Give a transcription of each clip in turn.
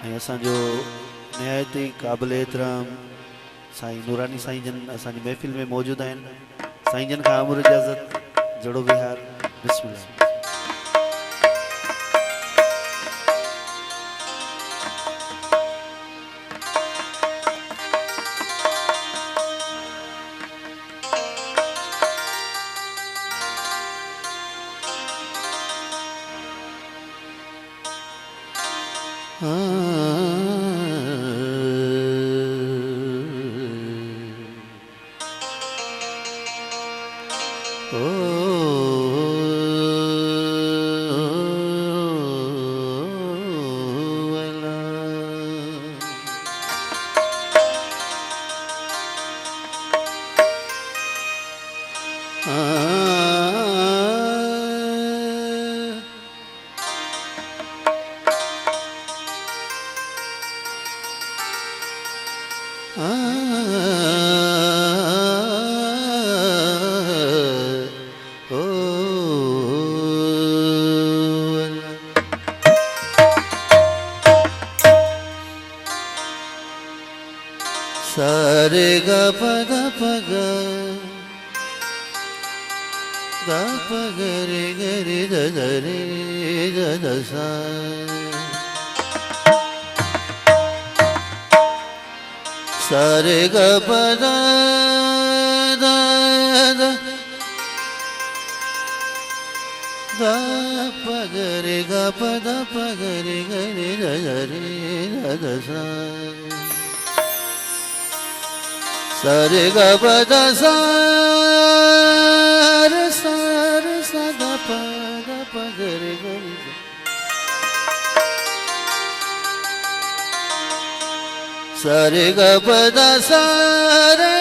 ऐं असांजो निहायती क़ाबिल एतिराम साईं नूरानी साईं जन असांजी महफ़िल में मौजूदु आहिनि। साईं जन खां अमर इजाज़त, जड़ो बिहार, बिस्मिल्लाह। सारे गा प ग प ग गा प ग रे ग रे द द रे द द सा सारे गा प द द द गा प ग रे गा प द प ग रे ग रे द द रे द द सा सारे गा प द सा रे सा रे सा गा प ग रे ग रे सारे गा प द सा रे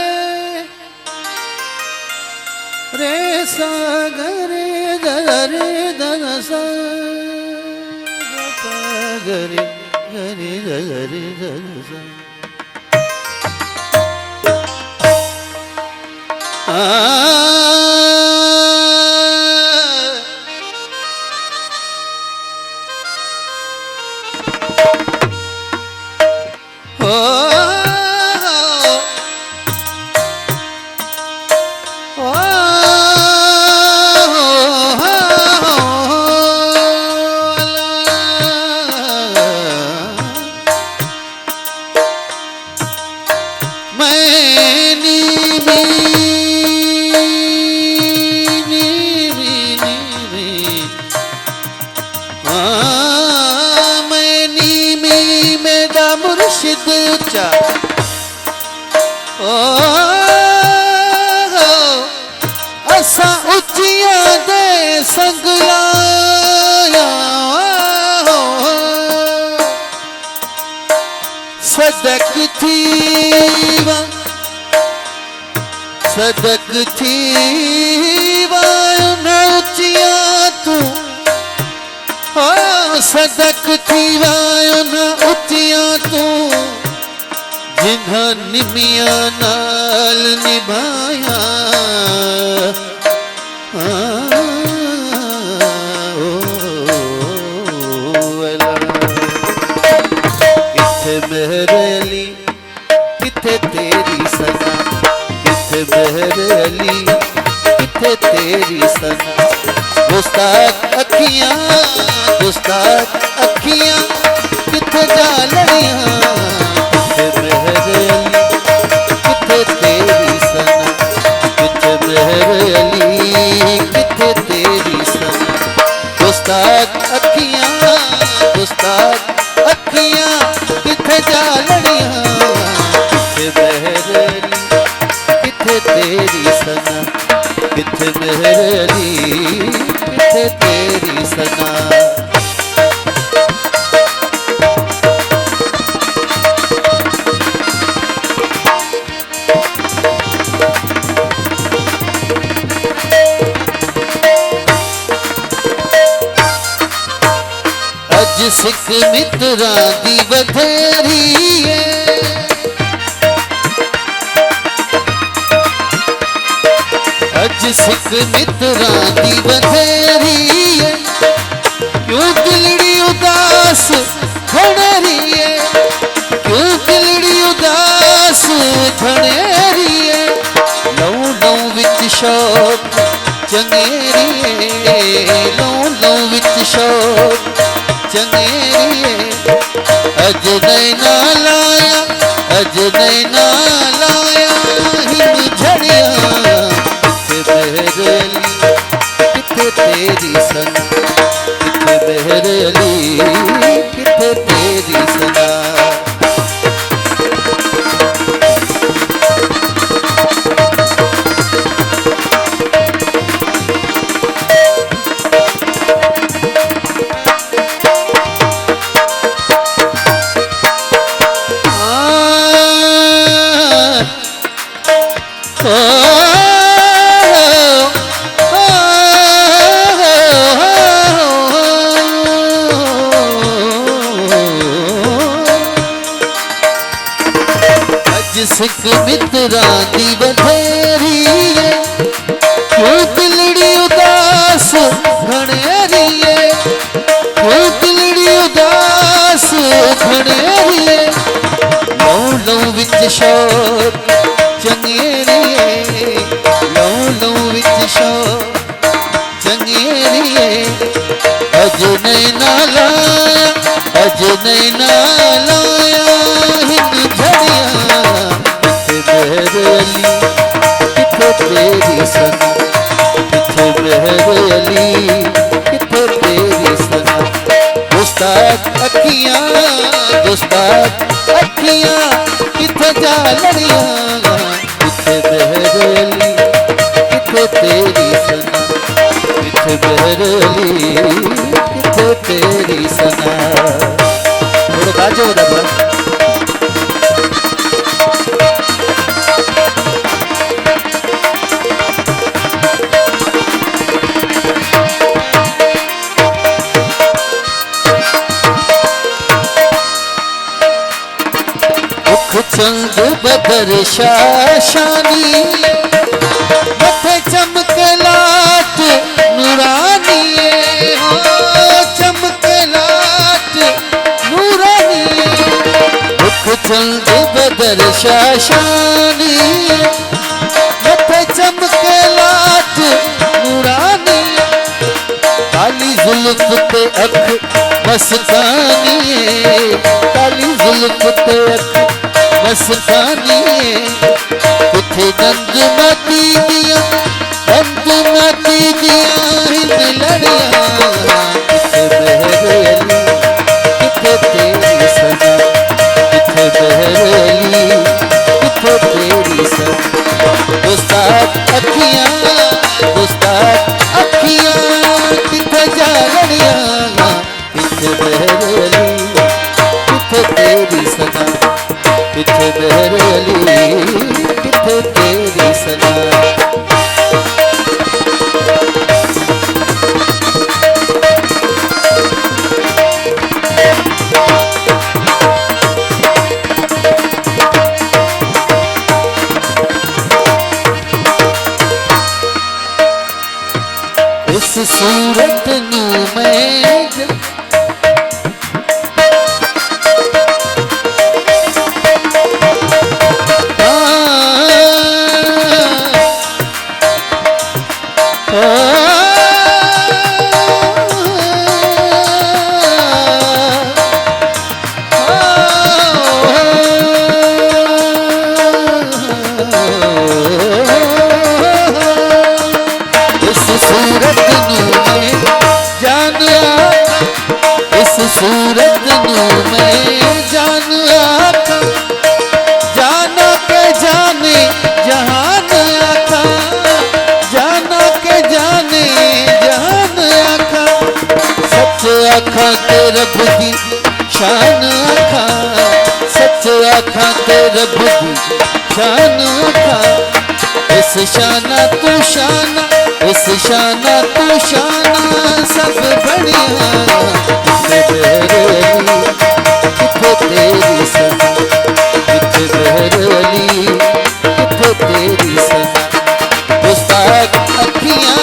रे सा ग रे द रे द द सा गा प ग रे द रे द सा असा उचिया दे संगलाया सदक थीवा उचिया तू सदक थीवा उचिया तू जिन्हा निमिया नाल निभाया किथे मेहर अली किथे तेरी सना किथे मेहर अली किथे तेरी सना गुस्ताख अखियां किथे जा लड़ियां किथे तेरी सना किथे मेहर अली किथे तेरी सना गुस्ताख अखियां किथे जा लड़ियां किथे मेहर अली किथे तेरी सना किथे मेहर अली किथे तेरी सना सिख मित्रा दी बथेरी अज सिख मित्रा दी बथेरी क्यों दिलड़ी उदास खड़ रही है घनेरिए लौ लौ विच शौक चंगेरिए लौ लौ विच शौक चंगेरिए अज नैना लाया अज नैना लाया हिंद झड़िया बहरली किथे तेरी सना किथे बहरली किथे तेरी सना सिख मित्रा दी बथेरी क्यों दिलड़ी उदास घनेरी क्यों दिलड़ी उदास घनेरी लौ लौ विच शौक चंगेरी लौ लौ विच शौक चंगेरी अज नैना लाया अज नैना लाया हिंद झड़िया बहरली किथे तेरी सना किथे बहरली किथे तेरी सना दोस्ताद अखियां किथे जा लड़ियां किथे बहरली किथे तेरी सना किथे बहरली किथे तेरी सना थोड़ा बाजो बता चंद बदर शाशानी मथे चमकलाट नूरानी हो चमकलाट नूरानी मुख चंद बदर शाशानी मथे चमकलाट नूरानी काली जुल्फ ते अख मस्तानी काली जुल्फ ते अख मस्तानी किथे गंज माती दिया हिंद लड़िया किथे बहरली किथे तेरी सना किथे बहरली किथे तेरी सना दोस्ताद अखियां किथे जा लड़िया किथे बहरली किथे तेरी सना किथे बहरली किथे तेरी सना इस सूरत नू मैं सूरत नू मैं जान आका जाना के जाने जहान आका जाना के जाने जहान आका सच आखा के रब दी शान आखा सच आखा के रब दी शान आखा इस शाना तू शाना इस शाना तू शाना सब बढ़िया किथे तेरी सना किथे बहरली किथे तेरी सना दोस्ताद अखियां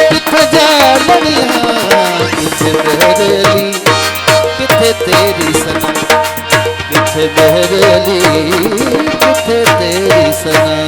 किथे जा लड़िया किथे बहरली किथे तेरी सना किथे बहरली किथे तेरी सना